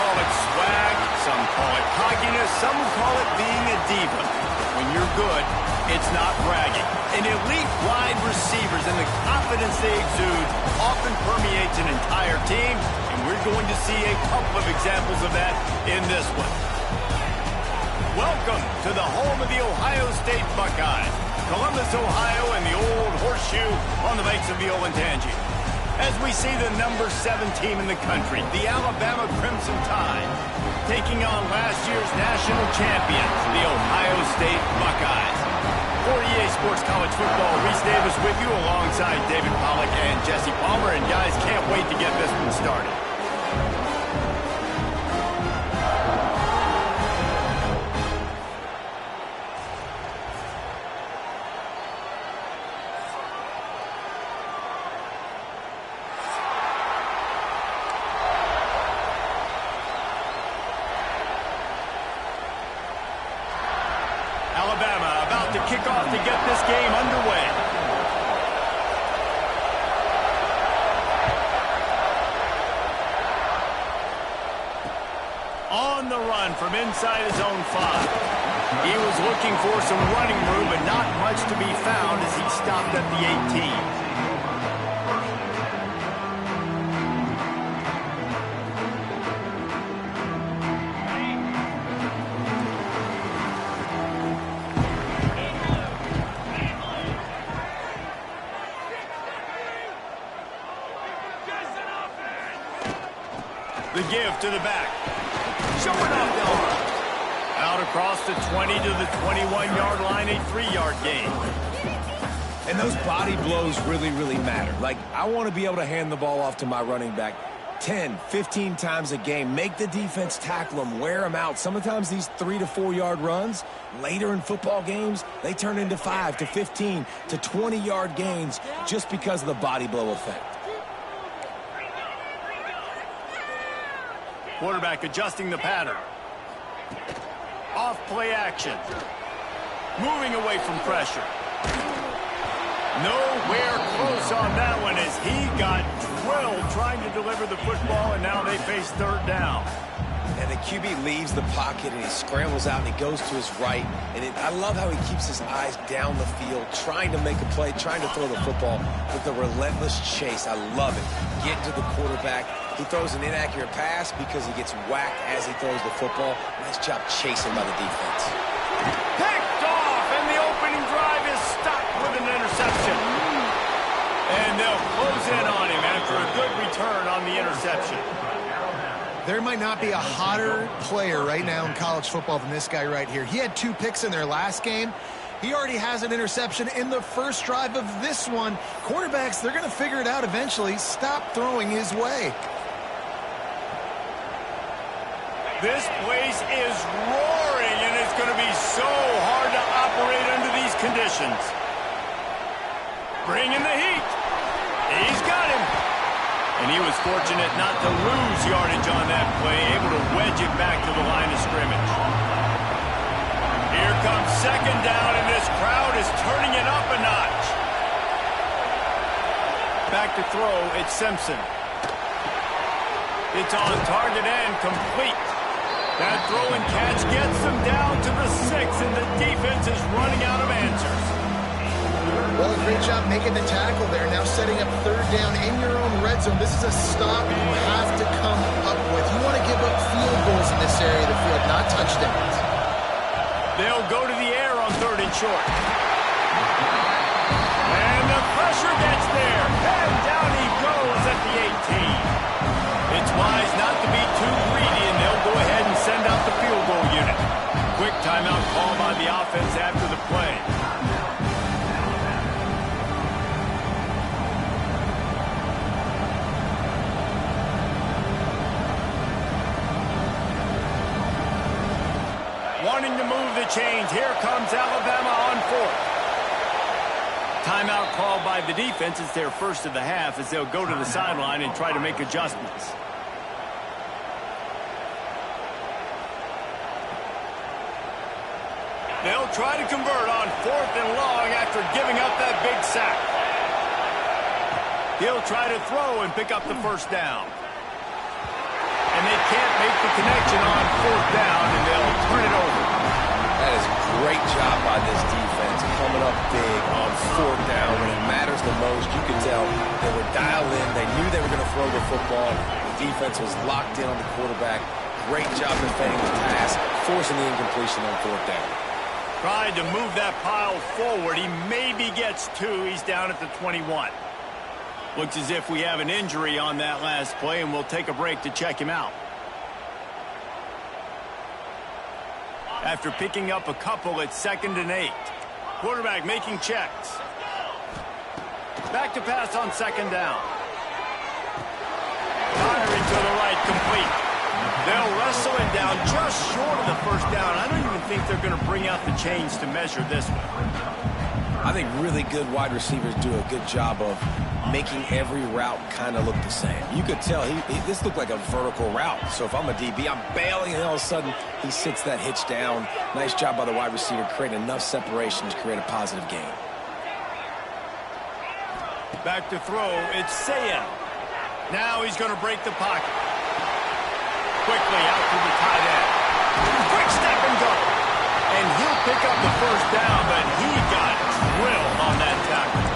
call it swag, some call it cockiness, some call it being a diva. When you're good, it's not bragging. And elite wide receivers and the confidence they exude often permeates an entire team, and we're going to see a couple of examples of that in this one. Welcome to the home of the Ohio State Buckeyes, Columbus, Ohio, and the old horseshoe on the banks of the Olentangy. As we see the number 7 team in the country, the Alabama Crimson Tide, taking on last year's national champions, the Ohio State Buckeyes. For EA Sports College Football, Reese Davis with you alongside David Pollack and Jesse Palmer. And guys, can't wait to get this one started. Alabama about to kick off to get this game underway. On the run from inside his own 5. He was looking for some running room, but not much to be found as he stopped at the 18. The give to the back. Showing off the arm. Out across the 20 to the 21-yard line, a 3-yard gain. And those body blows really, really matter. Like, I want to be able to hand the ball off to my running back 10, 15 times a game. Make the defense tackle them, wear them out. Sometimes these 3 to 4-yard runs, later in football games, they turn into 5 to 15 to 20-yard gains just because of the body blow effect. Quarterback adjusting the pattern. Off play action. Moving away from pressure. Nowhere close on that one as he got drilled trying to deliver the football, and now they face 3rd down. And the QB leaves the pocket and he scrambles out and he goes to his right. And I love how he keeps his eyes down the field, trying to make a play, trying to throw the football with a relentless chase. I love it. Get to the quarterback. He throws an inaccurate pass because he gets whacked as he throws the football. Nice job chasing by the defense. Picked off, and the opening drive is stopped with an interception. And they'll close in on him after a good return on the interception. There might not be a hotter player right now in college football than this guy right here. He had 2 picks in their last game. He already has an interception in the first drive of this one. Quarterbacks, they're going to figure it out eventually. Stop throwing his way. This place is roaring, and it's going to be so hard to operate under these conditions. Bringing the heat. He's got him. And he was fortunate not to lose yardage on that play, able to wedge it back to the line of scrimmage. Here comes 2nd down, and this crowd is turning it up a notch. Back to throw, it's Simpson. It's on target and complete. That throw and catch gets them down to the 6, and the defense is running out of answers. Well, a great job making the tackle there. Now setting up 3rd down in your own red zone. This is a stop you have to come up with. You want to give up field goals in this area of the field, not touchdowns. They'll go to the air on 3rd and short. And the pressure gets there. And down he goes at the 18. It's wise not to be too greedy, and they'll go ahead and send out the field goal unit. Quick timeout call by the offense after the play. Wanting to move the chains. Here comes Alabama on 4th. Timeout called by the defense. It's their first of the half as they'll go to the sideline and try to make adjustments. They'll try to convert on 4th and long after giving up that big sack. He'll try to throw and pick up the 1st down. and they can't make the connection on fourth down, and they'll turn it over. That is a great job by this defense, coming up big on fourth down when it matters the most. You could tell they were dialed in. They knew they were going to throw the football. The defense was locked in on the quarterback. Great job defending the pass, forcing the incompletion on fourth down. Trying to move that pile forward. He maybe gets two. He's down at the 21. Looks as if we have an injury on that last play, and we'll take a break to check him out. After picking up a couple at 2nd and 8. Quarterback making checks. Back to pass on 2nd down. Firing to the right, complete. They'll wrestle it down just short of the first down. I don't even think they're going to bring out the chains to measure this one. I think really good wide receivers do a good job of making every route kind of look the same. You could tell this looked like a vertical route. So if I'm a DB, I'm bailing, and all of a sudden he sits that hitch down. Nice job by the wide receiver creating enough separation to create a positive gain. Back to throw. It's Sayan. Now he's going to break the pocket. Quickly out to the tight end. Quick step and go. And he'll pick up the first down, but he got drilled on that tackle.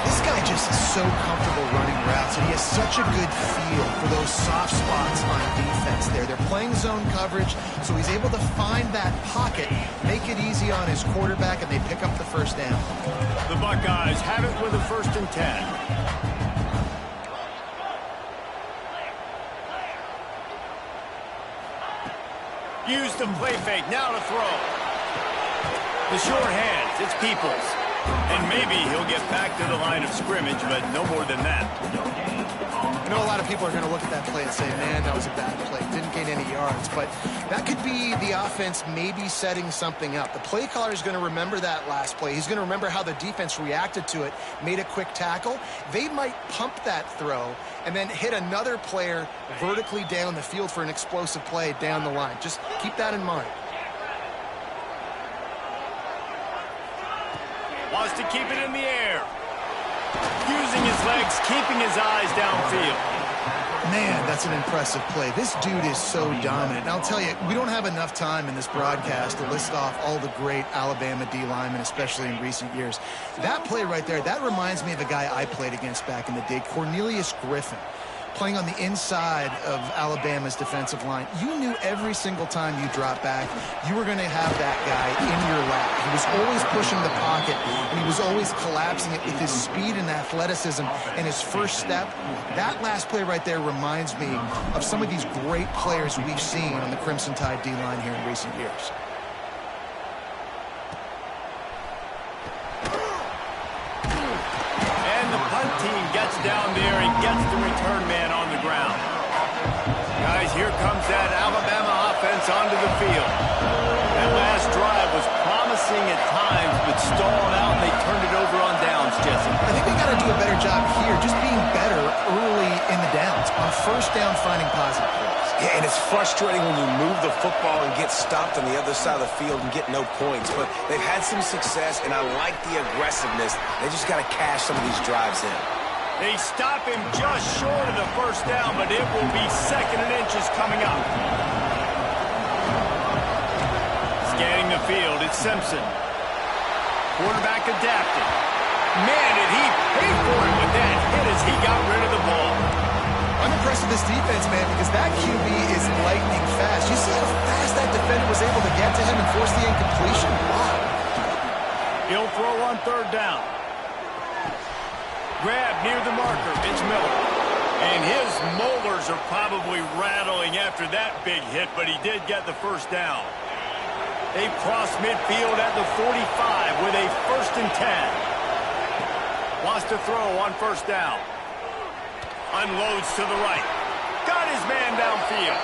This guy just is so comfortable running routes, and he has such a good feel for those soft spots on defense there. They're playing zone coverage, so he's able to find that pocket, make it easy on his quarterback, and they pick up the first down. The Buckeyes have it with a 1st and 10. Use the play fake, now to throw. The short hands, it's Peoples. And maybe he'll get back to the line of scrimmage, but no more than that. I know a lot of people are going to look at that play and say, man, that was a bad play. Didn't gain any yards. But that could be the offense maybe setting something up. The play caller is going to remember that last play. He's going to remember how the defense reacted to it, made a quick tackle. They might pump that throw and then hit another player vertically down the field for an explosive play down the line. Just keep that in mind. Wants to keep it in the air. Using his legs, keeping his eyes downfield. Man, that's an impressive play. This dude is so dominant. And I'll tell you, we don't have enough time in this broadcast to list off all the great Alabama D linemen, especially in recent years. That play right there, that reminds me of a guy I played against back in the day, Cornelius Griffin, playing on the inside of Alabama's defensive line. You knew every single time you dropped back, you were going to have that guy in your lap. He was always pushing the pocket, and he was always collapsing it with his speed and athleticism and his first step. That last play right there reminds me of some of these great players we've seen on the Crimson Tide D-line here in recent years. Gets down there and gets the return man on the ground. Guys, here comes that Alabama offense onto the field. That last drive was promising at times, but stalled out, and they turned it over on downs, Jesse. I think they got to do a better job here, just being better early in the downs. On first down, finding positive plays. Yeah, and it's frustrating when you move the football and get stopped on the other side of the field and get no points. But they've had some success, and I like the aggressiveness. They just got to cash some of these drives in. They stop him just short of the first down, but it will be 2nd and inches coming up. Scanning the field, it's Simpson. Quarterback adapted. Man, did he pay for it with that hit as he got rid of the ball. I'm impressed with this defense, man, because that QB is lightning fast. You see how fast that defender was able to get to him and force the incompletion? Wow. He'll throw on 3rd down. Grab near the marker. It's Miller. And his molars are probably rattling after that big hit, but he did get the first down. They cross midfield at the 45 with a 1st and 10. Wants to throw on 1st down. Unloads to the right. Got his man downfield.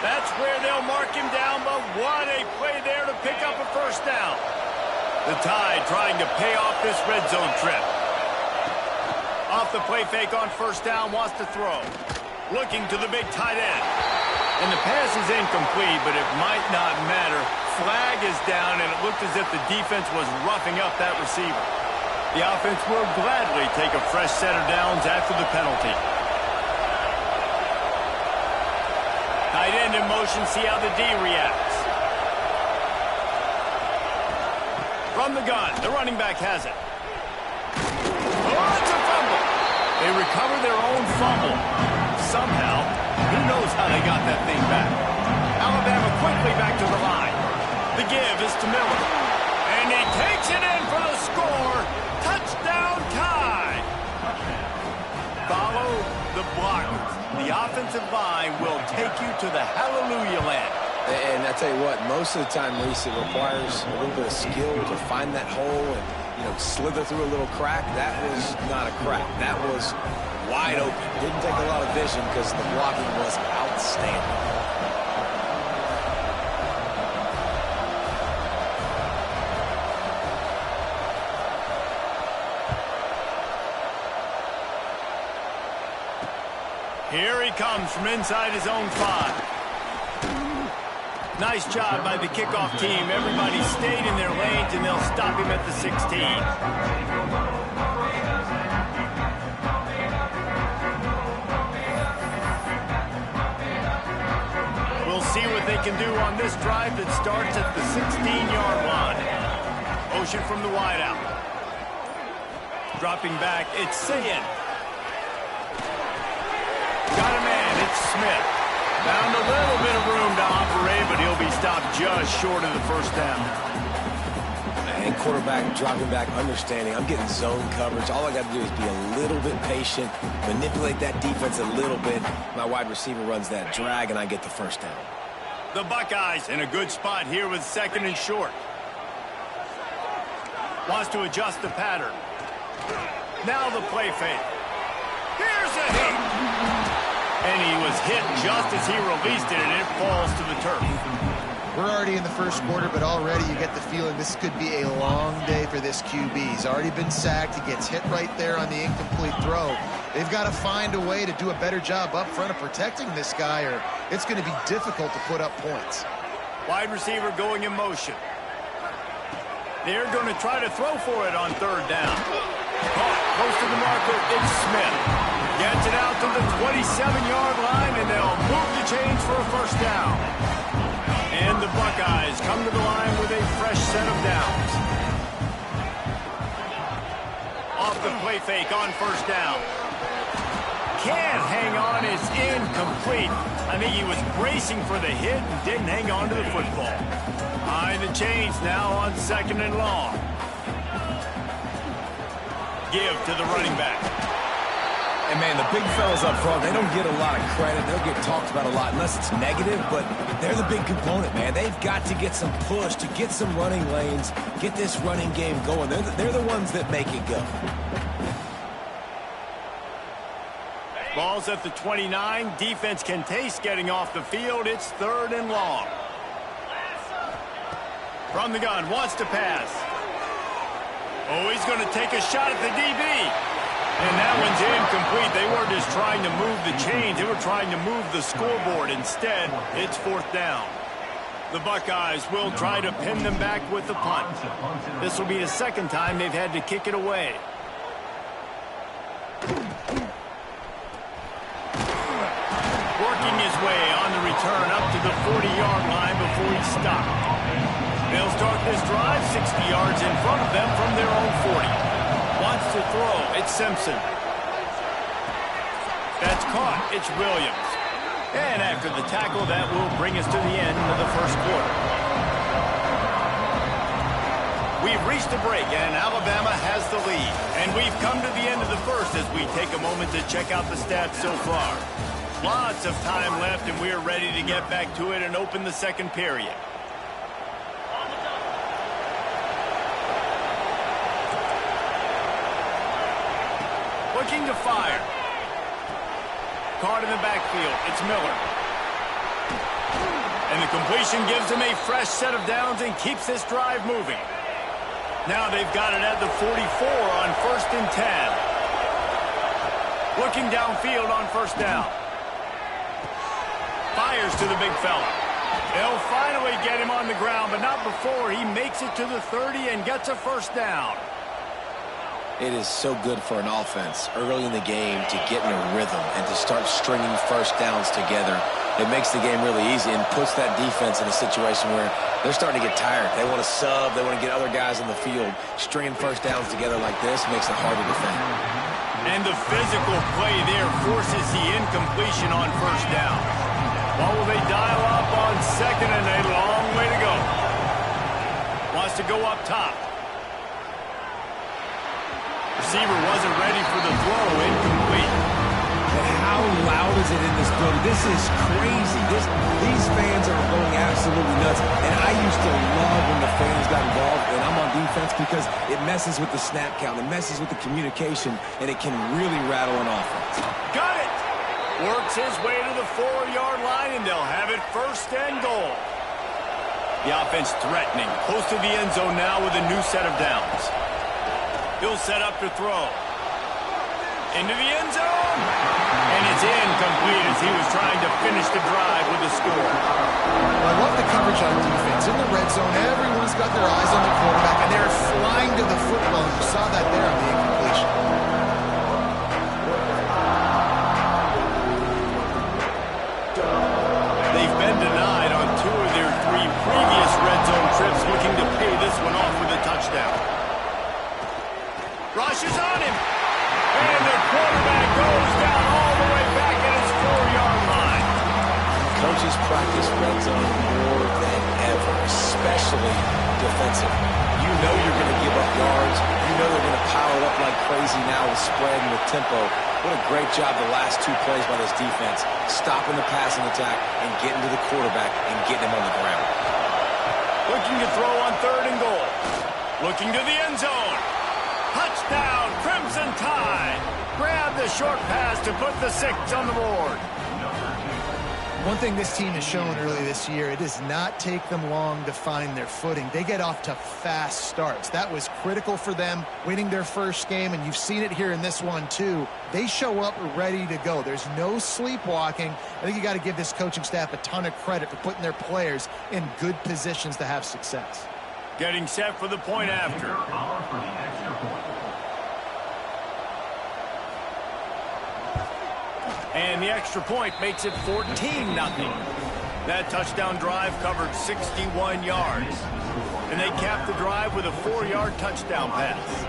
That's where they'll mark him down, but what a play there to pick up a 1st down. The Tide trying to pay off this red zone trip. Off the play fake on 1st down, wants to throw. Looking to the big tight end. And the pass is incomplete, but it might not matter. Flag is down, and it looked as if the defense was roughing up that receiver. The offense will gladly take a fresh set of downs after the penalty. Send in motion, see how the D reacts. From the gun, the running back has it. Oh, it's a fumble. They recover their own fumble. Somehow, who knows how they got that thing back. Alabama quickly back to the line. The give is to Miller. And he takes it in for the score. Touchdown tie. Follow the blockers. The offensive line will take you to the hallelujah land. And I tell you what, most of the time, Reese, it requires a little bit of skill to find that hole and, slither through a little crack. That was not a crack. That was wide open. Didn't take a lot of vision because the blocking was outstanding. Here he comes from inside his own 5. Nice job by the kickoff team. Everybody stayed in their lanes, and they'll stop him at the 16. We'll see what they can do on this drive that starts at the 16-yard line. Motion from the wideout. Dropping back, it's Sayin. Got a man, it's Smith. Found a little bit of room to operate, but he'll be stopped just short of the first down. And quarterback dropping back, understanding. I'm getting zone coverage. All I got to do is be a little bit patient, manipulate that defense a little bit. My wide receiver runs that drag, and I get the first down. The Buckeyes in a good spot here with 2nd and short. Wants to adjust the pattern. Now the play fake. Here's a hit. And he was hit just as he released it, and it falls to the turf. We're already in the first quarter, but already you get the feeling this could be a long day for this QB. He's already been sacked. He gets hit right there on the incomplete throw. They've got to find a way to do a better job up front of protecting this guy, or it's going to be difficult to put up points. Wide receiver going in motion. They're going to try to throw for it on 3rd down. Close to the marker, it's Smith. Gets it out to the 27-yard line, and they'll move the chains for a first down. And the Buckeyes come to the line with a fresh set of downs. Off the play fake on 1st down. Can't hang on, it's incomplete. I think he was bracing for the hit and didn't hang on to the football. Behind the chains now on 2nd and long. Give to the running back. And, man, the big fellas up front, they don't get a lot of credit. They'll get talked about a lot unless it's negative, but they're the big component, man. They've got to get some push, to get some running lanes, get this running game going. They're the ones that make it go. Ball's at the 29. Defense can taste getting off the field. It's 3rd and long. From the gun, wants to pass. Oh, he's going to take a shot at the DB. And that one's incomplete. They weren't just trying to move the chains. They were trying to move the scoreboard. Instead, it's 4th down. The Buckeyes will try to pin them back with the punt. This will be the 2nd time they've had to kick it away. Working his way on the return up to the 40-yard line before he's stopped. They'll start this drive 60 yards in front of them from their own 40. Wants to throw. It's Simpson. That's caught. It's Williams. And after the tackle, that will bring us to the end of the first quarter. We've reached a break, and Alabama has the lead. And we've come to the end of the first as we take a moment to check out the stats so far. Lots of time left, and we're ready to get back to it and open the 2nd period. Looking to fire. Caught in the backfield. It's Miller. And the completion gives him a fresh set of downs and keeps this drive moving. Now they've got it at the 44 on 1st and 10. Looking downfield on 1st down. Fires to the big fella. They'll finally get him on the ground, but not before he makes it to the 30 and gets a first down. It is so good for an offense early in the game to get in a rhythm and to start stringing first downs together. It makes the game really easy and puts that defense in a situation where they're starting to get tired. They want to sub. They want to get other guys on the field. Stringing first downs together like this makes it hard to defend. And the physical play there forces the incompletion on first down. What will they dial up on second, and a long way to go. Wants to go up top. Receiver wasn't ready for the throw, incomplete. And how loud is it in this building? This is crazy. These fans are going absolutely nuts. And I used to love when the fans got involved when I'm on defense because it messes with the snap count, it messes with the communication, and it can really rattle an offense. Got it! Works his way to the 4-yard line, and they'll have it first and goal. The offense threatening, close to the end zone now with a new set of downs. He'll set up to throw. Into the end zone. And it's incomplete as he was trying to finish the drive with a score. I love the coverage on defense. In the red zone, everyone's got their eyes on the quarterback, and they're flying to the football. You saw that there on the incompletion. They've been denied on 2 of their 3 previous red zone trips, looking to pay this one off with a touchdown. Rush is on him. And the quarterback goes down all the way back at his 4-yard line. Coaches practice red zone more than ever, especially defensive. You know you're going to give up yards. You know they're going to pile it up like crazy now with spread and with tempo. What a great job the last 2 plays by this defense, stopping the passing attack and getting to the quarterback and getting him on the ground. Looking to throw on 3rd and goal. Looking to the end zone. Touchdown, Crimson Tide. Grab the short pass to put the 6 on the board. One thing this team has shown early this year, it does not take them long to find their footing. They get off to fast starts. That was critical for them winning their first game, and you've seen it here in this one too. They show up ready to go. There's no sleepwalking. I think you got to give this coaching staff a ton of credit for putting their players in good positions to have success. Getting set for the point after. And the extra point makes it 14-0. That touchdown drive covered 61 yards. And they capped the drive with a 4-yard touchdown pass.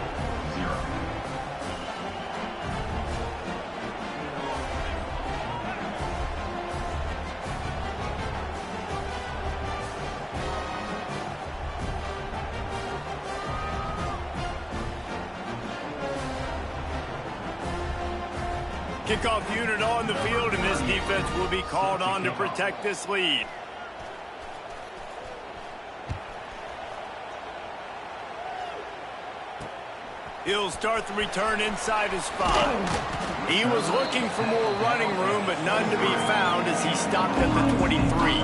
Kickoff unit on the field, and this defense will be called on to protect this lead. He'll start the return inside his 5. He was looking for more running room, but none to be found as he stopped at the 23.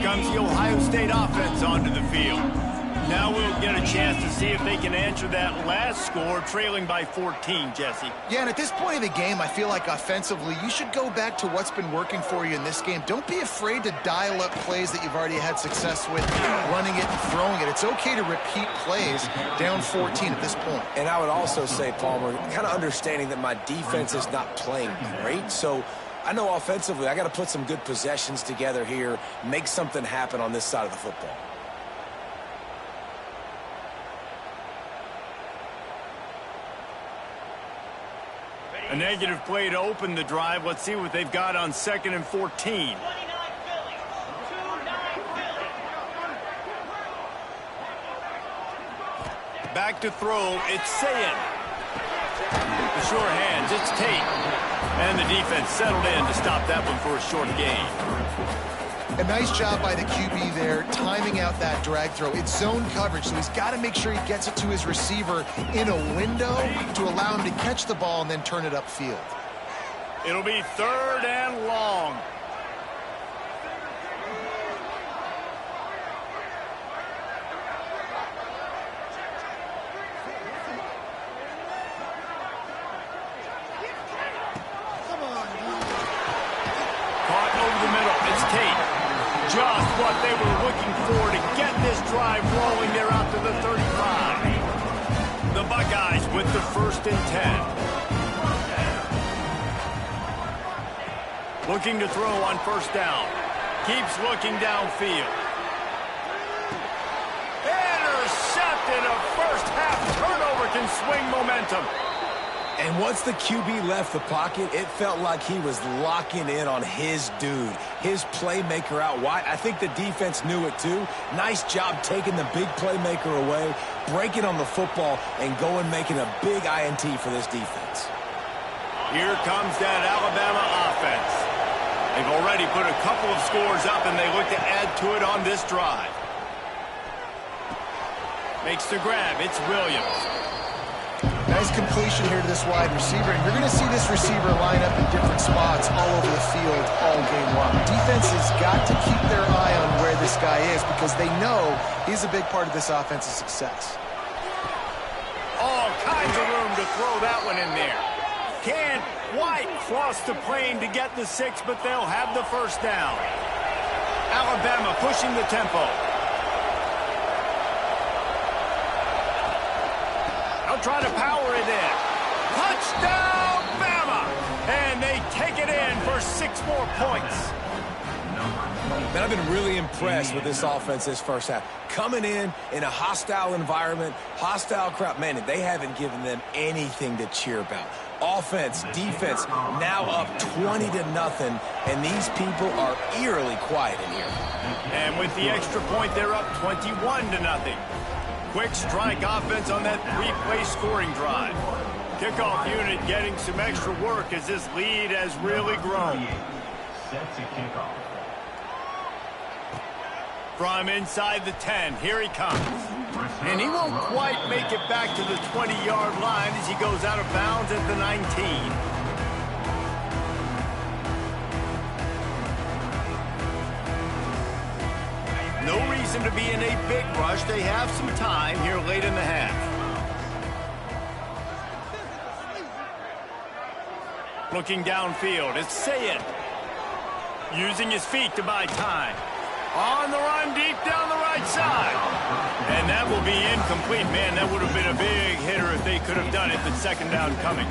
Comes the Ohio State offense onto the field. Now we'll get a chance to see if they can answer that last score, trailing by 14, Jesse. Yeah, and at this point of the game, I feel like offensively, you should go back to what's been working for you in this game. Don't be afraid to dial up plays that you've already had success with, running it and throwing it. It's okay to repeat plays down 14 at this point. And I would also say, Palmer, kind of understanding that my defense is not playing great, so I know offensively I got to put some good possessions together here, make something happen on this side of the football. A negative play to open the drive. Let's see what they've got on 2nd and 14. Back to throw, it's Sayin. The sure hands, it's Tate. And the defense settled in to stop that one for a short gain. A nice job by the QB there, timing out that drag throw. It's zone coverage, so he's got to make sure he gets it to his receiver in a window to allow him to catch the ball and then turn it upfield. It'll be 3rd and long. with the 1st and 10. Looking to throw on 1st down. Keeps looking downfield. Intercepted. A first-half turnover can swing momentum. And once the QB left the pocket, it felt like he was locking in on his dude, his playmaker out wide. I think the defense knew it too. Nice job taking the big playmaker away, breaking on the football, and going making a big INT for this defense. Here comes that Alabama offense. They've already put a couple of scores up, and they look to add to it on this drive. Makes the grab. It's Williams. Nice completion here to this wide receiver, and you're going to see this receiver line up in different spots all over the field all game long. Defense has got to keep their eye on where this guy is because they know he's a big part of this offense's success. All kinds of room to throw that one in there. Can't quite cross the plane to get the 6, but they'll have the 1st down. Alabama pushing the tempo. Try to power it in. Touchdown, Bama! And they take it in for 6 more points. Man, I've been really impressed with this offense this first half. Coming in a hostile environment, hostile crowd. Man, they haven't given them anything to cheer about. Offense, defense, now up 20-0, and these people are eerily quiet in here. And with the extra point, they're up 21-0. Quick strike offense on that 3-play scoring drive. Kickoff unit getting some extra work as this lead has really grown. Set to kickoff. From inside the 10, here he comes. And he won't quite make it back to the 20-yard line as he goes out of bounds at the 19. No reason to be in a big rush. They have some time here late in the half. Looking downfield, it's Sayed. Using his feet to buy time. On the run deep down the right side. And that will be incomplete. Man, that would have been a big hitter if they could have done it, but 2nd down coming.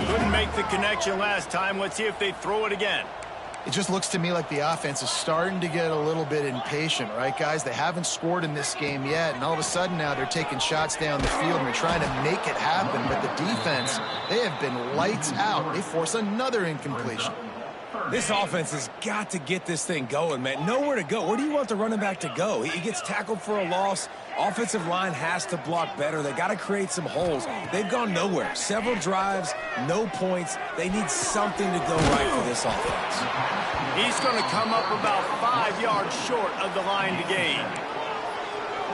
Couldn't make the connection last time. Let's see if they throw it again. It just looks to me like the offense is starting to get a little bit impatient, right, guys? They haven't scored in this game yet, and all of a sudden now they're taking shots down the field and they're trying to make it happen. But the defense, they have been lights out. They force another incompletion. This offense has got to get this thing going, man. Nowhere to go. Where do you want the running back to go? He gets tackled for a loss. Offensive line has to block better. They got to create some holes. They've gone nowhere. Several drives, no points. They need something to go right for this offense. He's going to come up about 5 yards short of the line to gain.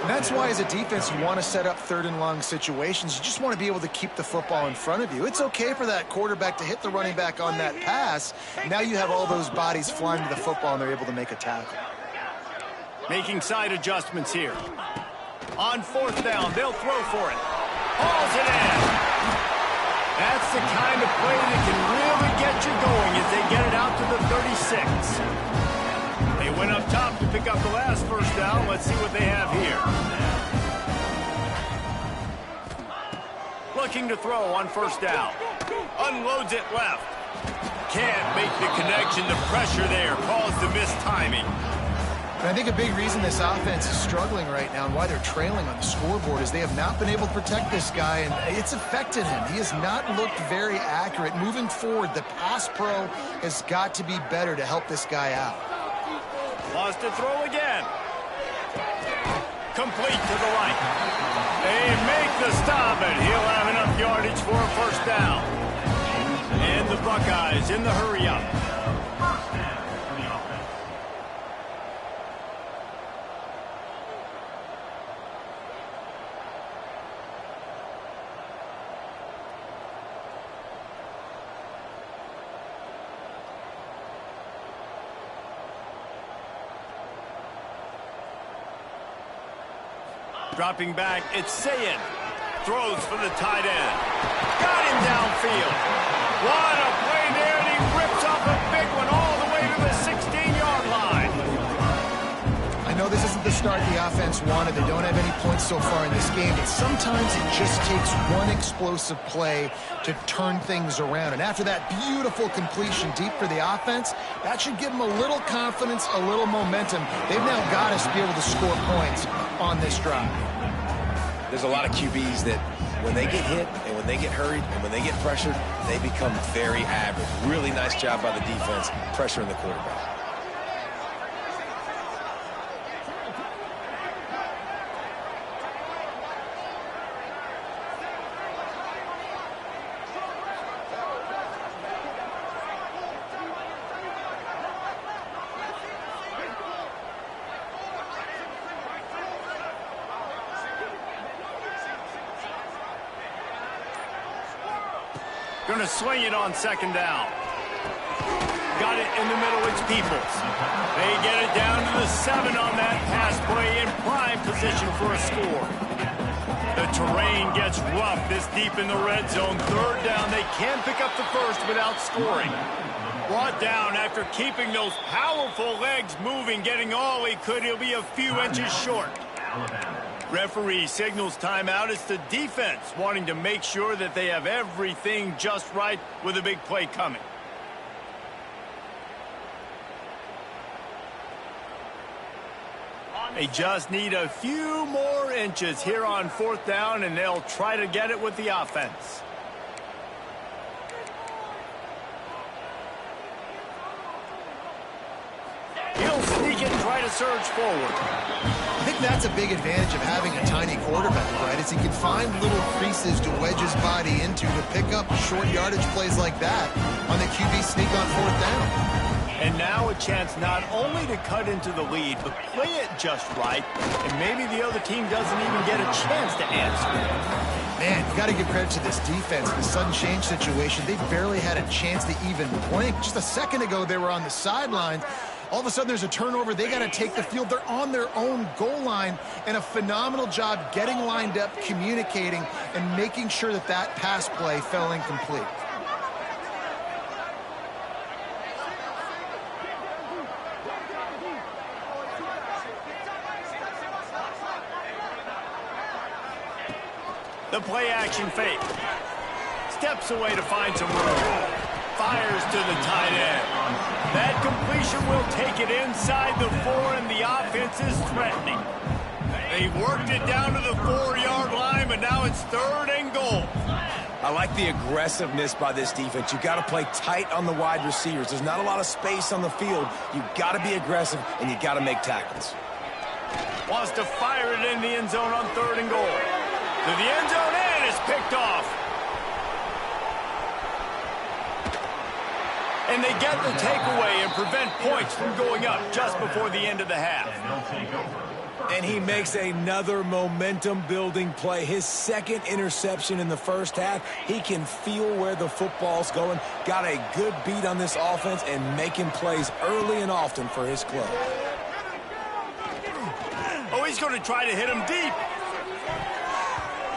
And that's why, as a defense, you want to set up 3rd and long situations. You just want to be able to keep the football in front of you. It's okay for that quarterback to hit the running back on that pass. Now you have all those bodies flying to the football, and they're able to make a tackle. Making side adjustments here. On 4th down, they'll throw for it. Hauls it in. That's the kind of play that can really get you going as they get it out to the 36. They went up top to pick up the last 1st down. Let's see what they have here. Looking to throw on 1st down. Unloads it left. Can't make the connection. The pressure there caused the missed timing. And I think a big reason this offense is struggling right now and why they're trailing on the scoreboard is they have not been able to protect this guy, and it's affected him. He has not looked very accurate. Moving forward, the pass pro has got to be better to help this guy out. Lost to throw again. Complete to the right. They make the stop, and he'll have enough yardage for a 1st down. And the Buckeyes in the hurry-up. Dropping back, it's Sayed. Throws for the tight end. Got him downfield. What a play there, and he rips off a big one all the way to the 16-yard line. I know this is isn't the start the offense wanted. They don't have any points so far in this game, but sometimes it just takes one explosive play to turn things around. And after that beautiful completion deep for the offense, that should give them a little confidence, a little momentum. They've now got us to be able to score points on this drive. There's a lot of QBs that when they get hit and when they get hurried and when they get pressured, they become very average. Really nice job by the defense pressuring the quarterback. Going to swing it on second down. Got it in the middle, it's Peoples. They get it down to the 7 on that pass play in prime position for a score. The terrain gets rough this deep in the red zone. Third down, they can pick up the first without scoring. Brought down after keeping those powerful legs moving, getting all he could. He'll be a few inches short. Referee signals timeout. It's the defense wanting to make sure that they have everything just right with a big play coming. They just need a few more inches here on fourth down, and they'll try to get it with the offense. He'll sneak it and try to surge forward. I think that's a big advantage of having a tiny quarterback, right? Is he can find little creases to wedge his body into to pick up short yardage plays like that on the QB sneak on fourth down. And now a chance not only to cut into the lead, but play it just right, and maybe the other team doesn't even get a chance to answer. Man, you got to give credit to this defense. In the sudden change situation, they barely had a chance to even blink. Just a second ago, they were on the sidelines. All of a sudden, there's a turnover. They got to take the field. They're on their own goal line, and a phenomenal job getting lined up, communicating, and making sure that that pass play fell incomplete. The play action fake. Steps away to find some room. Fires to the tight end. That completion will take it inside the 4, and the offense is threatening. They've worked it down to the 4-yard line, but now it's 3rd and goal. I like the aggressiveness by this defense. You got to play tight on the wide receivers. There's not a lot of space on the field. You got to be aggressive, and you got to make tackles. Wants to fire it in the end zone on 3rd and goal. To the end zone, and it's picked off. And they get the takeaway and prevent points from going up just before the end of the half. And he makes another momentum-building play. His 2nd interception in the first half. He can feel where the football's going. Got a good beat on this offense and making plays early and often for his club. Oh, he's going to try to hit him deep.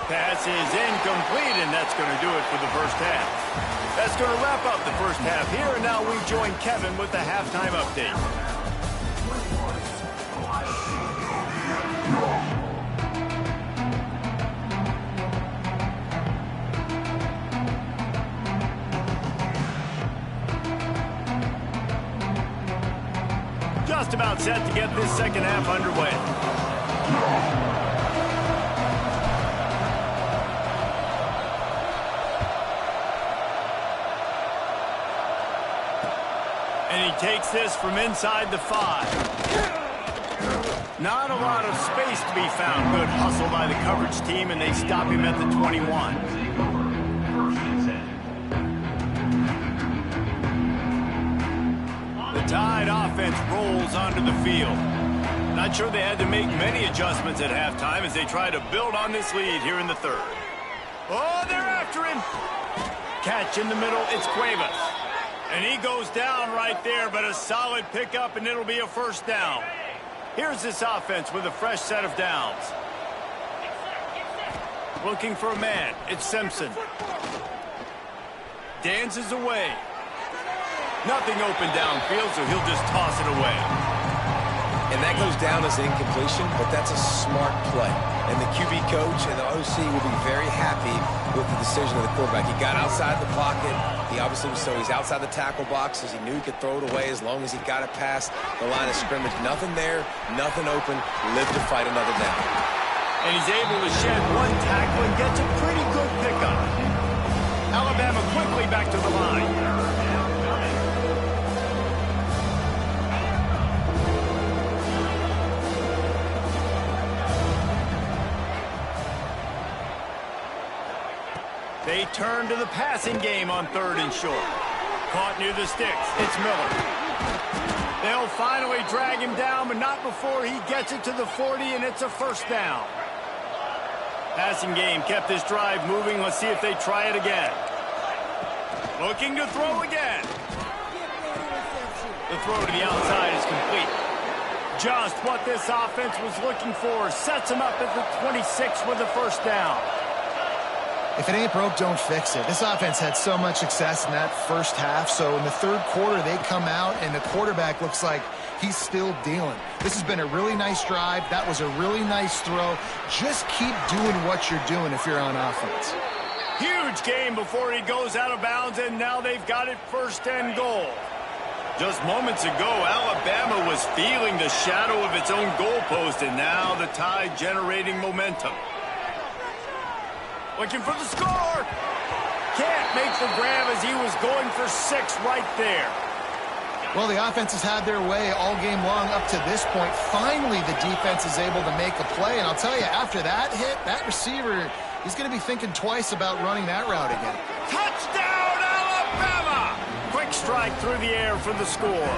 Pass is incomplete, and that's going to do it for the first half. That's going to wrap up the first half here, and now we join Kevin with the halftime update. Just about set to get this second half underway. And he takes this from inside the 5. Not a lot of space to be found. Good hustle by the coverage team, and they stop him at the 21. The Tide offense rolls onto the field. Not sure they had to make many adjustments at halftime as they try to build on this lead here in the 3rd. Oh, they're after him. Catch in the middle, it's Cuevas. And he goes down right there, but a solid pickup, and it'll be a first down. Here's this offense with a fresh set of downs. Looking for a man, it's Simpson. Dances away. Nothing open downfield, so he'll just toss it away. And that goes down as an incompletion, but that's a smart play. And the QB coach and the OC will be very happy with the decision of the quarterback. He got outside the pocket. He obviously was, so he's outside the tackle boxes. He knew he could throw it away as long as he got it past the line of scrimmage. Nothing there, nothing open. Live to fight another down. And he's able to shed one tackle and gets a pretty good pickup. Alabama quickly back to the line. They turn to the passing game on 3rd and short. Caught near the sticks. It's Miller. They'll finally drag him down, but not before he gets it to the 40, and it's a 1st down. Passing game kept this drive moving. Let's see if they try it again. Looking to throw again. The throw to the outside is complete. Just what this offense was looking for. Sets him up at the 26 with a 1st down. If it ain't broke, don't fix it. This offense had so much success in that first half, so in the 3rd quarter, they come out, and the quarterback looks like he's still dealing. This has been a really nice drive. That was a really nice throw. Just keep doing what you're doing if you're on offense. Huge game before he goes out of bounds, and now they've got it 1st and goal. Just moments ago, Alabama was feeling the shadow of its own goalpost, and now the Tide generating momentum. Looking for the score. Can't make the grab as he was going for 6 right there. Well, the offense has had their way all game long up to this point. Finally, the defense is able to make a play. And I'll tell you, after that hit, that receiver, he's going to be thinking twice about running that route again. Touchdown, Alabama! Quick strike through the air for the score.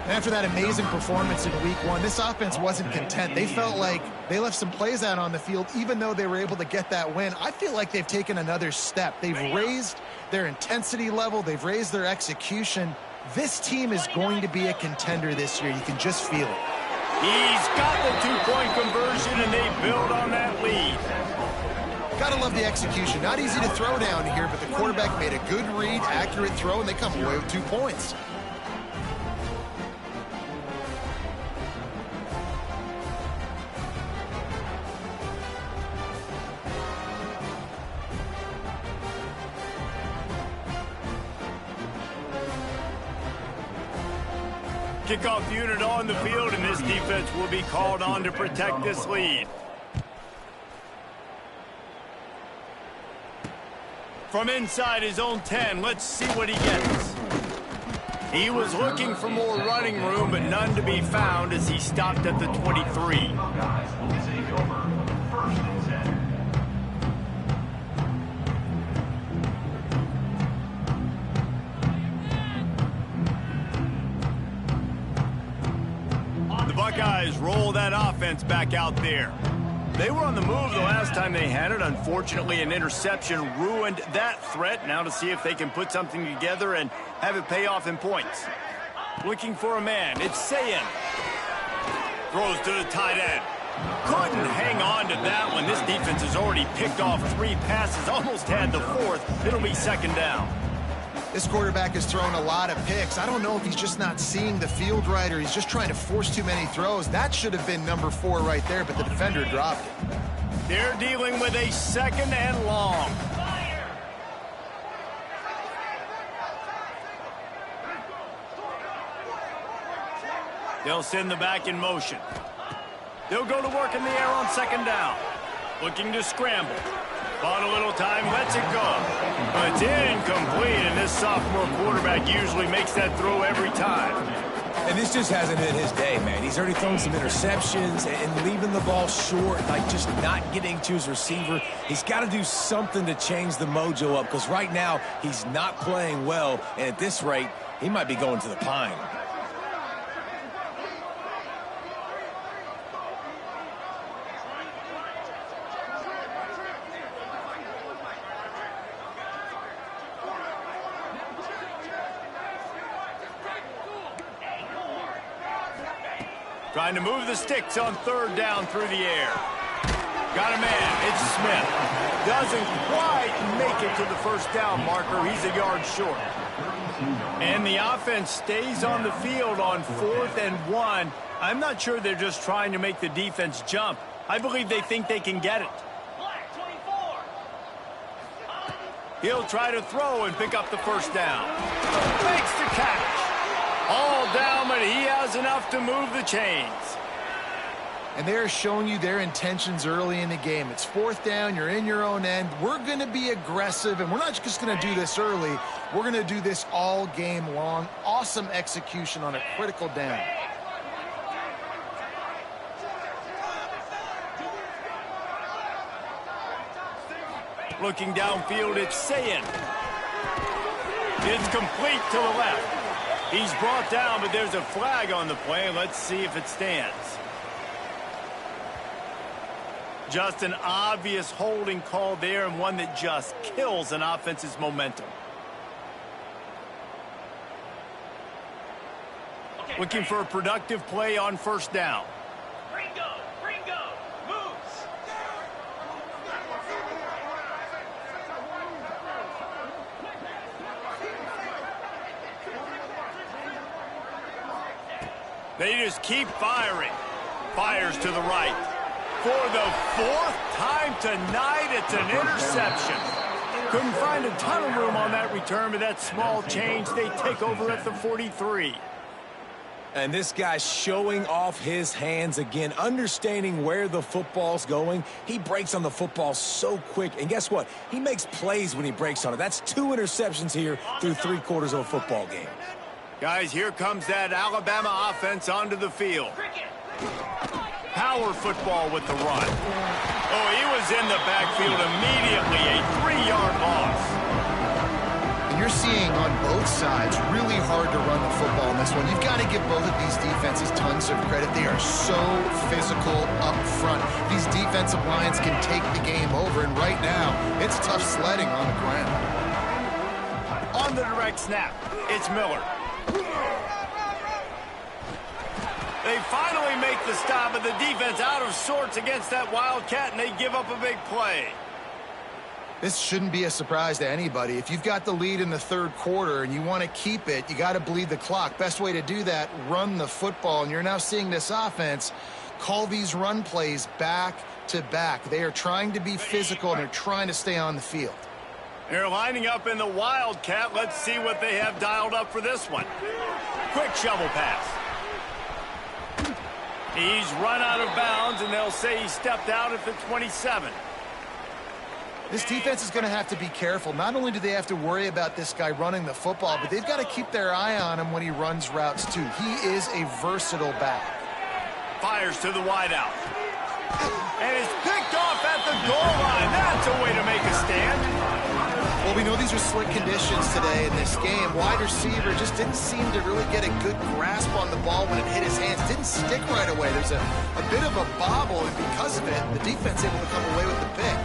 After that amazing performance in week 1, this offense wasn't content. They felt like they left some plays out on the field, even though they were able to get that win. I feel like they've taken another step. They've raised their intensity level. They've raised their execution. This team is going to be a contender this year. You can just feel it. He's got the 2-point conversion, and they build on that lead. Gotta love the execution. Not easy to throw down here, but the quarterback made a good read, accurate throw, and they come away with 2 points. Kickoff unit on the field, and this defense will be called on to protect this lead. From inside his own 10, let's see what he gets. He was looking for more running room, but none to be found as he stopped at the 23. Buckeyes roll that offense back out there. They were on the move the last time they had it. Unfortunately, an interception ruined that threat. Now to see if they can put something together and have it pay off in points. Looking for a man. It's Sayin. Throws to the tight end. Couldn't hang on to that one. This defense has already picked off 3 passes. Almost had the 4th. It'll be 2nd down. This quarterback has thrown a lot of picks. I don't know if he's just not seeing the field right or he's just trying to force too many throws. That should have been number 4 right there, but the defender dropped it. They're dealing with a 2nd and long. They'll send the back in motion. They'll go to work in the air on 2nd down. Looking to scramble. Bought a little time, lets it go. But it's incomplete, and this sophomore quarterback usually makes that throw every time. And this just hasn't been his day, man. He's already thrown some interceptions and leaving the ball short, like just not getting to his receiver. He's got to do something to change the mojo up, because right now he's not playing well, and at this rate, he might be going to the pine. Trying to move the sticks on 3rd down through the air. Got a man. It's Smith. Doesn't quite make it to the 1st down marker. He's a yard short. And the offense stays on the field on 4th and 1. I'm not sure they're just trying to make the defense jump. I believe they think they can get it. He'll try to throw and pick up the first down. Makes the catch. All down, but he has enough to move the chains. And they're showing you their intentions early in the game. It's 4th down, you're in your own end. We're going to be aggressive, and we're not just going to do this early. We're going to do this all game long. Awesome execution on a critical down. Looking downfield, it's Sayin. It's complete to the left. He's brought down, but there's a flag on the play. Let's see if it stands. Just an obvious holding call there, and one that just kills an offense's momentum. Looking for a productive play on first down. Ringo, moves. They just keep firing. Fires to the right. For the 4th time tonight, it's an interception. Couldn't find a ton of room on that return, but that small change, they take over at the 43. And this guy's showing off his hands again, understanding where the football's going. He breaks on the football so quick. And guess what? He makes plays when he breaks on it. That's 2 interceptions here through 3 quarters of a football game. Guys, here comes that Alabama offense onto the field. Power football with the run. Oh, he was in the backfield immediately. A 3-yard loss. And you're seeing on both sides really hard to run the football in this one. You've got to give both of these defenses tons of credit. They are so physical up front. These defensive lines can take the game over, and right now, it's tough sledding on the ground. On the direct snap, it's Miller. They finally make the stop, but the defense out of sorts against that Wildcat, and they give up a big play. This shouldn't be a surprise to anybody. If you've got the lead in the 3rd quarter and you want to keep it, you got to bleed the clock. Best way to do that, run the football. And you're now seeing this offense call these run plays back to back. They are trying to be physical, and they're trying to stay on the field. They're lining up in the Wildcat. Let's see what they have dialed up for this one. Quick shovel pass. He's run out of bounds, and they'll say he stepped out at the 27. This defense is going to have to be careful. Not only do they have to worry about this guy running the football, but they've got to keep their eye on him when he runs routes, too. He is a versatile back. Fires to the wideout. And it's picked off at the goal line. That's a way to make a stand. Well, we know these are slick conditions today in this game. Wide receiver just didn't seem to really get a good grasp on the ball when it hit his hands. Didn't stick right away. There's a bit of a bobble, and because of it, the defense able to come away with the pick.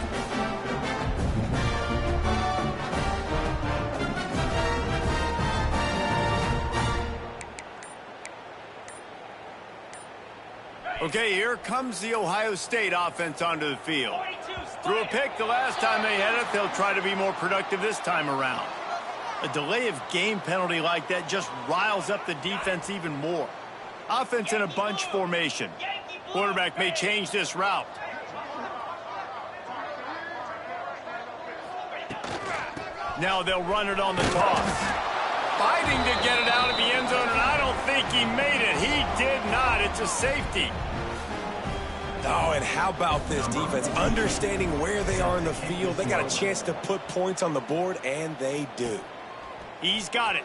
Okay, here comes the Ohio State offense onto the field. Threw a pick the last time they had it. They'll try to be more productive this time around. A delay of game penalty like that just riles up the defense even more. Offense in a bunch formation. Quarterback may change this route. Now they'll run it on the toss. Fighting to get it out of the end zone, and I don't think he made it. He did not. It's a safety. Oh, and how about this defense? Understanding where they are in the field. They got a chance to put points on the board, and they do. He's got it.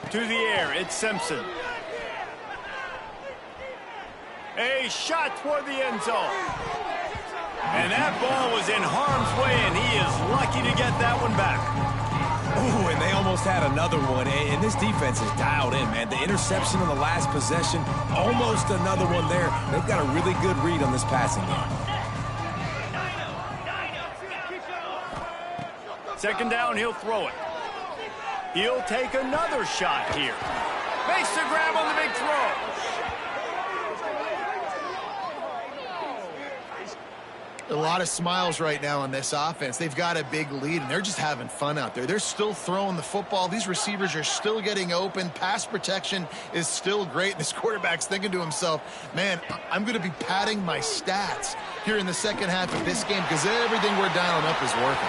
To the air, it's Simpson. A shot toward the end zone. And that ball was in harm's way, and he is lucky to get that one back. Ooh, and they almost had another one, and this defense is dialed in, man. The interception on the last possession, almost another one there. They've got a really good read on this passing game. Second down, he'll throw it. He'll take another shot here. Makes the grab on the big throw. A lot of smiles right now on this offense. They've got a big lead, and they're just having fun out there. They're still throwing the football. These receivers are still getting open. Pass protection is still great. This quarterback's thinking to himself, man, I'm going to be padding my stats here in the second half of this game because everything we're dialing up is working.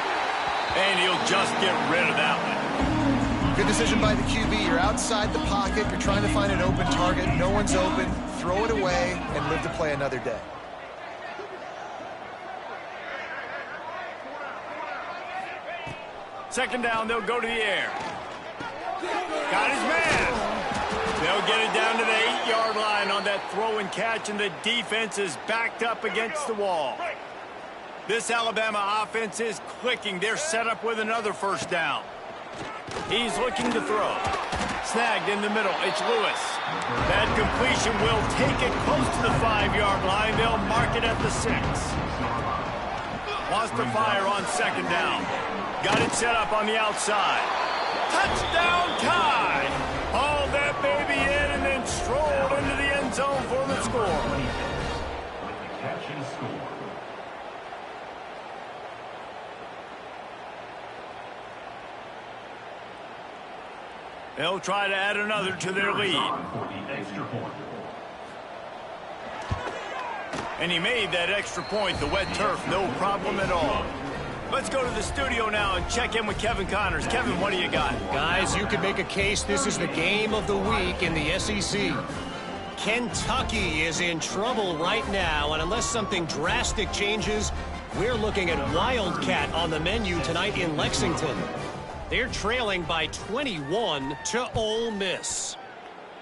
And he'll just get rid of that one. Good decision by the QB. You're outside the pocket. You're trying to find an open target. No one's open. Throw it away and live to play another day. Second down, they'll go to the air. Got his man. They'll get it down to the 8-yard line on that throw and catch, and the defense is backed up against the wall. This Alabama offense is clicking. They're set up with another first down. He's looking to throw. Snagged in the middle. It's Lewis. That completion will take it close to the 5-yard line. They'll mark it at the 6. Wants to fire on second down. Got it set up on the outside. Touchdown, Tide! Hauled that baby in and then strolled into the end zone for the score. With the catch and score. They'll try to add another to their lead. For the extra point. And he made that extra point, the wet turf, no problem at all. Let's go to the studio now and check in with Kevin Connors. Kevin, what do you got? Guys, you could make a case this is the game of the week in the SEC. Kentucky is in trouble right now, and unless something drastic changes, we're looking at Wildcat on the menu tonight in Lexington. They're trailing by 21 to Ole Miss.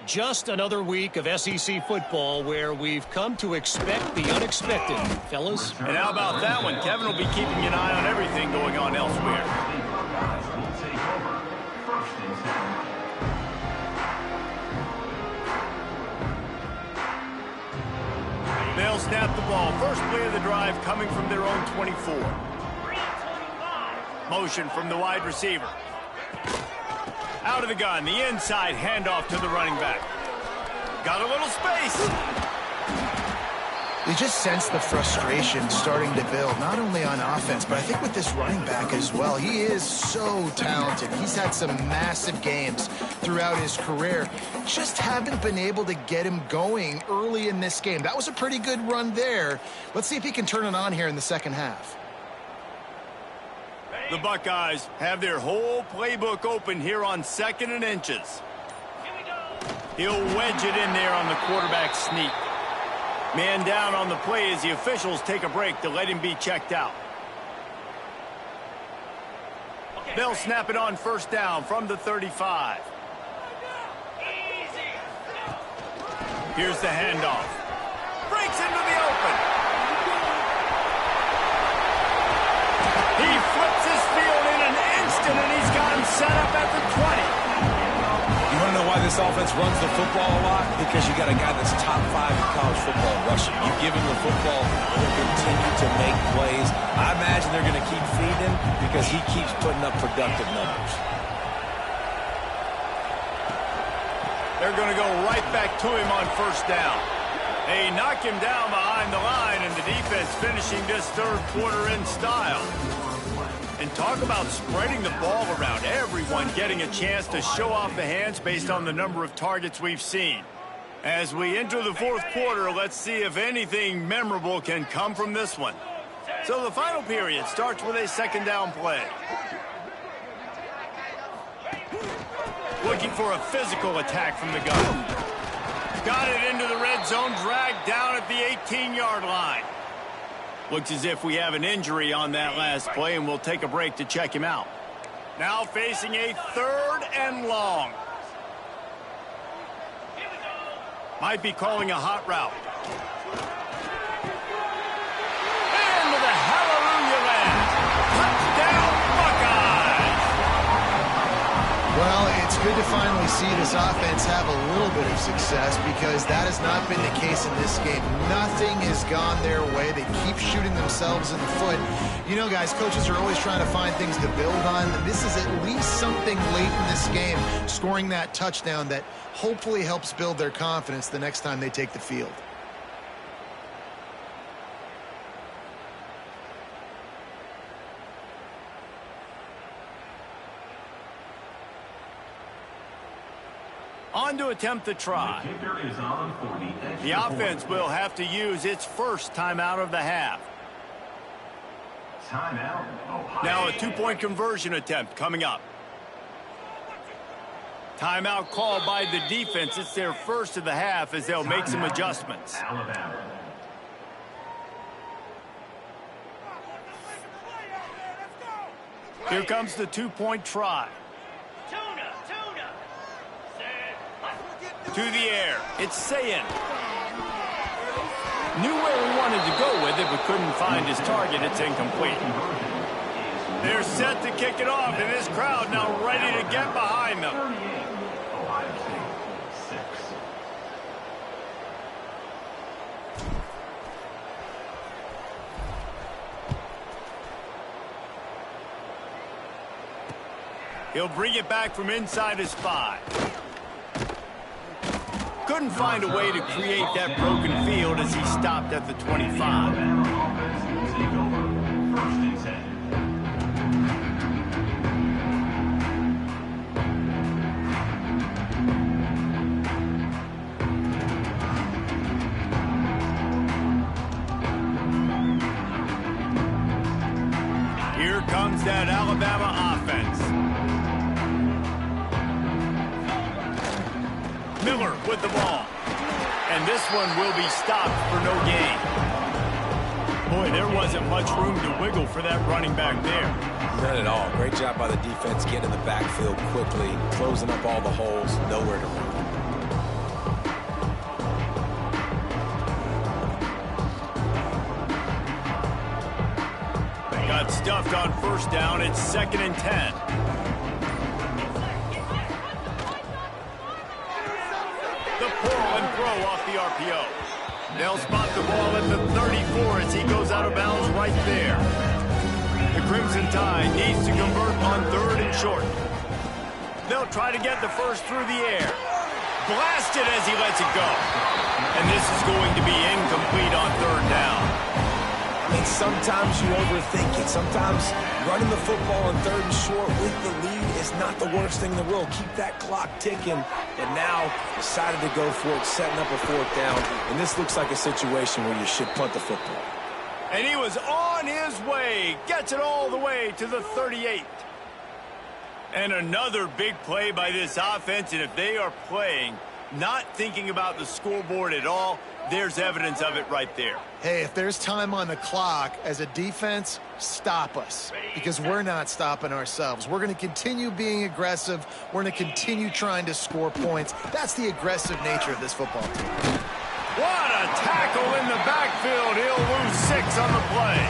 Just another week of SEC football where we've come to expect the unexpected, fellas. And how about that one? Kevin will be keeping an eye on everything going on elsewhere. They'll snap the ball. First play of the drive coming from their own 24. Motion from the wide receiver. Out of the gun, the inside handoff to the running back. Got a little space. You just sense the frustration starting to build, not only on offense, but I think with this running back as well. He is so talented. He's had some massive games throughout his career. Just haven't been able to get him going early in this game. That was a pretty good run there. Let's see if he can turn it on here in the second half. The Buckeyes have their whole playbook open here on 2nd and inches. He'll wedge it in there on the quarterback sneak. Man down on the play as the officials take a break to let him be checked out. They'll snap it on first down from the 35. Here's the handoff. Breaks into the open. He flips his field in an instant, and he's got him set up at the 20. You want to know why this offense runs the football a lot? Because you got a guy that's top 5 in college football rushing. You give him the football, he'll continue to make plays. I imagine they're going to keep feeding him because he keeps putting up productive numbers. They're going to go right back to him on first down. They knock him down behind the line, and the defense finishing this third quarter in style. And talk about spreading the ball around. Everyone getting a chance to show off the hands based on the number of targets we've seen. As we enter the fourth quarter, let's see if anything memorable can come from this one. So the final period starts with a second down play. Looking for a physical attack from the gun. Got it into the red zone, dragged down at the 18-yard line. Looks as if we have an injury on that last play, and we'll take a break to check him out. Now facing a 3rd and long. Might be calling a hot route. Into the hallelujah land. Touchdown, Buckeyes! Well, it's good to finally see this offense have a little bit of success because that has not been the case in this game. Nothing has gone their way. They keep shooting themselves in the foot. You know, guys, coaches are always trying to find things to build on. And this is at least something late in this game, scoring that touchdown that hopefully helps build their confidence the next time they take the field. On to attempt the try. The kicker is on for the extra The offense point. will have to use its first timeout of the half. Timeout, Ohio. Now a two-point conversion attempt coming up. Timeout called by the defense. It's their first of the half as they'll make some adjustments. Alabama. Here comes the two-point try. Tuna, tuna. Set. To the air. It's Sayin. Knew where he wanted to go with it, but couldn't find his target. It's incomplete. They're set to kick it off, and this crowd now ready to get behind them. 38, Ohio State, 6. He'll bring it back from inside his 5. Couldn't find a way to create that broken field as he stopped at the 25. Alabama offense will take over. First and 10. Here comes that Alabama offense. Miller with the ball. And this one will be stopped for no gain. Boy, there wasn't much room to wiggle for that running back there. None at all. Great job by the defense getting in the backfield quickly, closing up all the holes, nowhere to run. Got stuffed on first down. It's 2nd and 10. The pull and throw off the RPO. They'll spot the ball at the 34 as he goes out of bounds right there. The Crimson Tide needs to convert on 3rd and short. They'll try to get the first through the air. Blasted as he lets it go. And this is going to be incomplete on 3rd down. I mean, sometimes you overthink it. Sometimes running the football on 3rd and short with the lead is not the worst thing in the world. Keep that clock ticking. But now decided to go for it, setting up a 4th down. And this looks like a situation where you should punt the football. And he was on his way. Gets it all the way to the 38. And another big play by this offense. And if they are playing, not thinking about the scoreboard at all, there's evidence of it right there. Hey, if there's time on the clock, as a defense, stop us. Because we're not stopping ourselves. We're going to continue being aggressive. We're going to continue trying to score points. That's the aggressive nature of this football team. What a tackle in the backfield. He'll lose 6 on the play.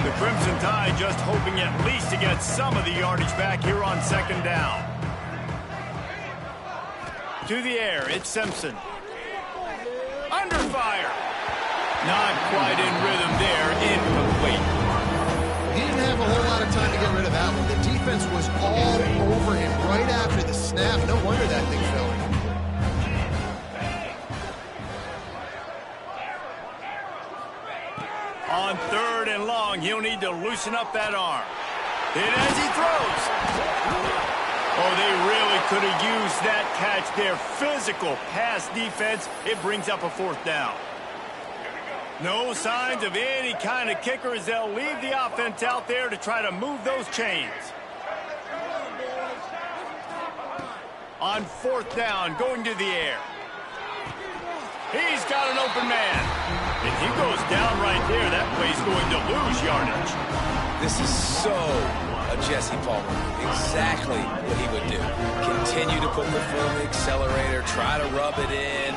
The Crimson Tide just hoping at least to get some of the yardage back here on 2nd down. To the air, it's Simpson. Under fire. Not quite in rhythm there. Incomplete. He didn't have a whole lot of time to get rid of that one. The defense was all over him right after the snap. No wonder that thing fell. On 3rd and long, he'll need to loosen up that arm. And as he throws. Oh, they really could have used that catch there. Physical pass defense. It brings up a 4th down. No signs of any kind of kicker as they'll leave the offense out there to try to move those chains. On 4th down, going to the air. He's got an open man. If he goes down right there, that play's going to lose yardage. This is so a Jesse Palmer. Exactly what he would do. Continue to put the foot on the accelerator, try to rub it in.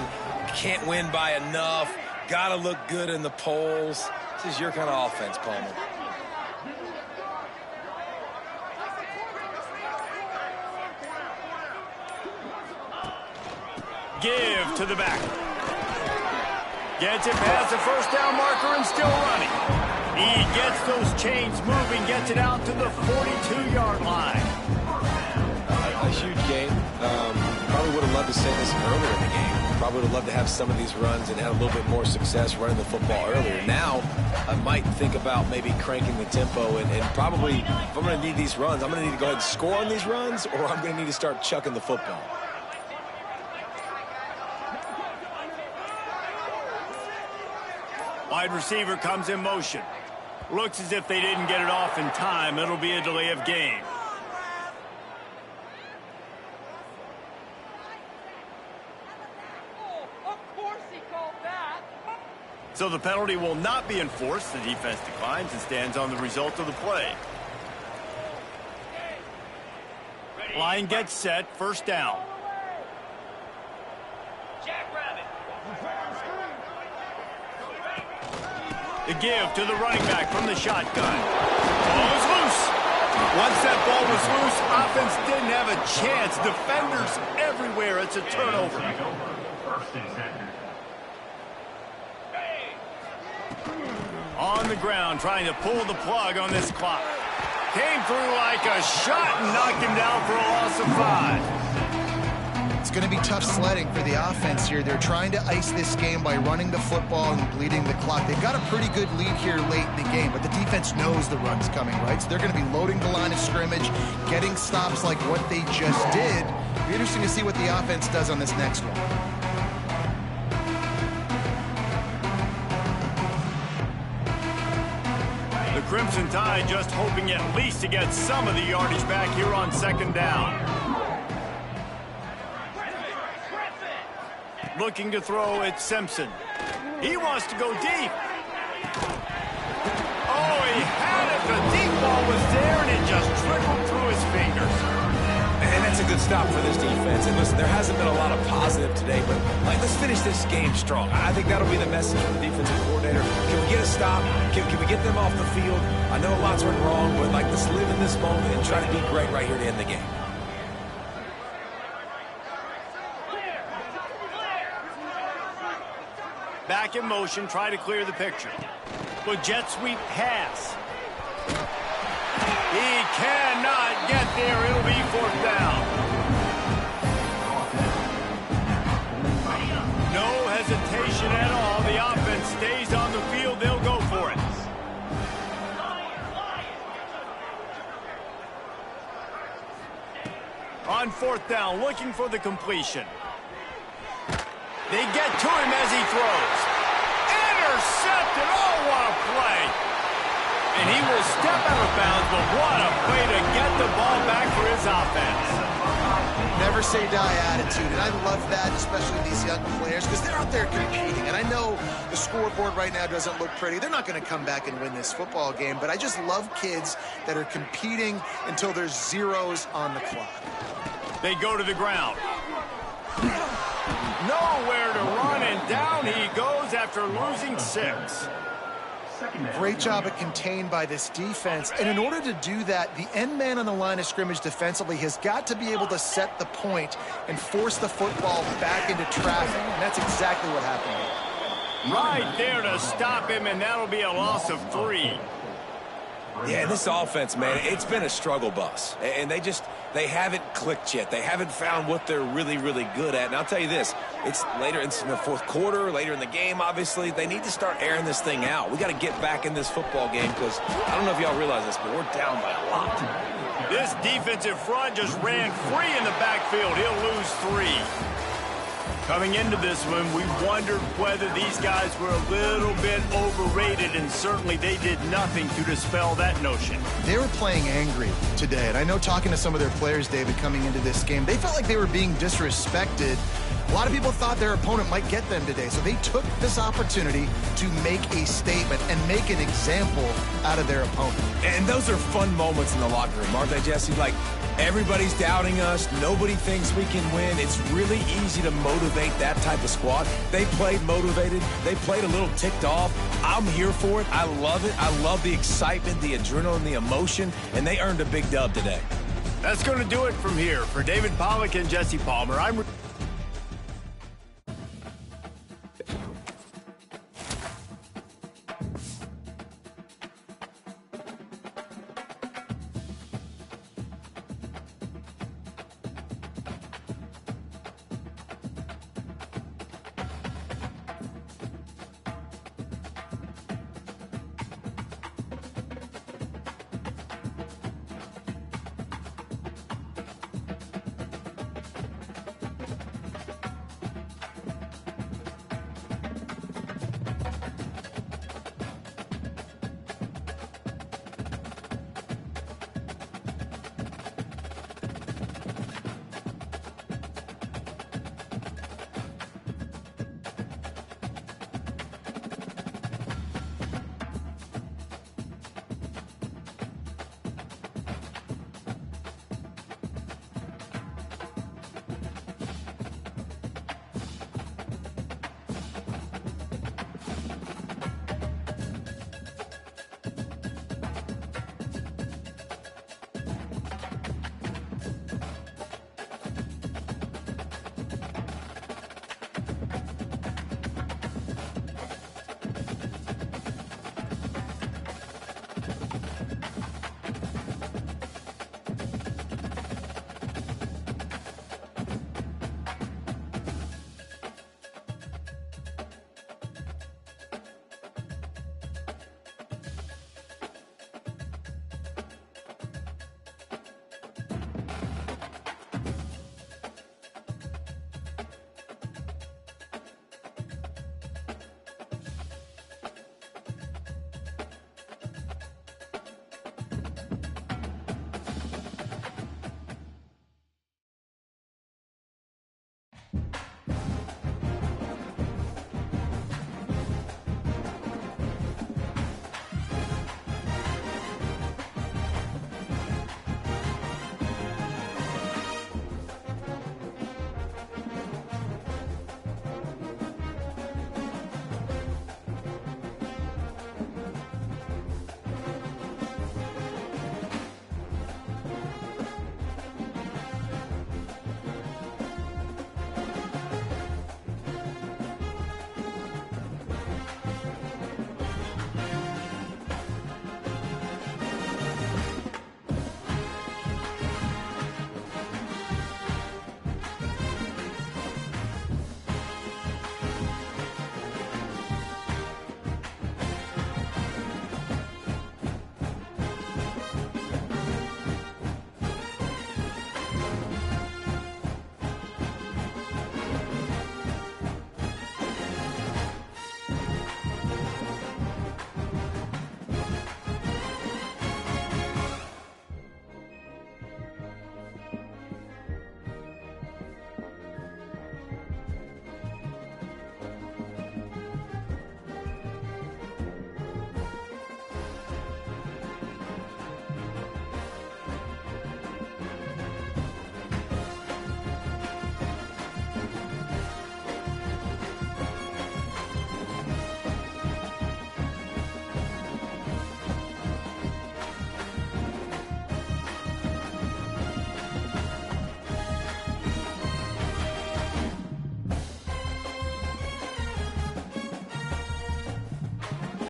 Can't win by enough. Got to look good in the polls. This is your kind of offense, Palmer. Give to the back. Gets it past the first down marker and still running. He gets those chains moving, gets it out to the 42-yard line. A huge game. Probably would have loved to say this earlier in the game. Probably would have loved to have some of these runs and had a little bit more success running the football earlier. Now, I might think about maybe cranking the tempo and probably, if I'm going to need these runs, I'm going to need to go ahead and score on these runs, or I'm going to need to start chucking the football. Wide receiver comes in motion. Looks as if they didn't get it off in time. It'll be a delay of game. So the penalty will not be enforced. The defense declines and stands on the result of the play. Line gets set. First down. The give to the running back from the shotgun. Ball is loose. Once that ball was loose, offense didn't have a chance. Defenders everywhere. It's a turnover. First and 10. On the ground, trying to pull the plug on this clock. Came through like a shot and knocked him down for a loss of 5. It's going to be tough sledding for the offense here. They're trying to ice this game by running the football and bleeding the clock. They've got a pretty good lead here late in the game, but the defense knows the run's coming, right? So they're going to be loading the line of scrimmage, getting stops like what they just did. It'll be interesting to see what the offense does on this next one. The Crimson Tide just hoping at least to get some of the yardage back here on second down. Looking to throw at Simpson. He wants to go deep. Oh, he had it. The deep ball was there, and it just trickled through his fingers. And that's a good stop for this defense. And listen, there hasn't been a lot of positive today, but let's finish this game strong. I think that'll be the message from the defensive coordinator. Can we get a stop? Can we get them off the field? I know a lot's went wrong, but let's live in this moment and try to be great right here to end the game. Back in motion, try to clear the picture. But jet sweep pass. He cannot get there. It'll be fourth down. No hesitation at all. The offense stays on the field. They'll go for it. On fourth down, looking for the completion. They get to him as he throws. Intercepted. Oh, what a play. And he will step out of bounds, but what a play to get the ball back for his offense. Never say die attitude, and I love that, especially these young players, because they're out there competing. And I know the scoreboard right now doesn't look pretty. They're not going to come back and win this football game, but I just love kids that are competing until there's zeros on the clock. They go to the ground. Nowhere to run, and down he goes after losing 6. Great job at contained by this defense. And in order to do that, the end man on the line of scrimmage defensively has got to be able to set the point and force the football back into traffic. And that's exactly what happened. Right there to stop him, and that'll be a loss of 3. Yeah, this offense, man, it's been a struggle bus. And they haven't clicked yet. They haven't found what they're really, really good at. And I'll tell you this, it's in the fourth quarter, later in the game, obviously. They need to start airing this thing out. We got to get back in this football game because I don't know if y'all realize this, but we're down by a lot. This defensive front just ran free in the backfield. He'll lose 3. Coming into this one, we wondered whether these guys were a little bit overrated, and certainly they did nothing to dispel that notion. They were playing angry today, and I know talking to some of their players, David, coming into this game, they felt like they were being disrespected. A lot of people thought their opponent might get them today, so they took this opportunity to make a statement and make an example out of their opponent. And those are fun moments in the locker room, aren't they, Jesse? Like, everybody's doubting us. Nobody thinks we can win. It's really easy to motivate that type of squad. They played motivated. They played a little ticked off. I'm here for it. I love it. I love the excitement, the adrenaline, the emotion, and they earned a big dub today. That's going to do it from here. For David Pollack and Jesse Palmer, I'm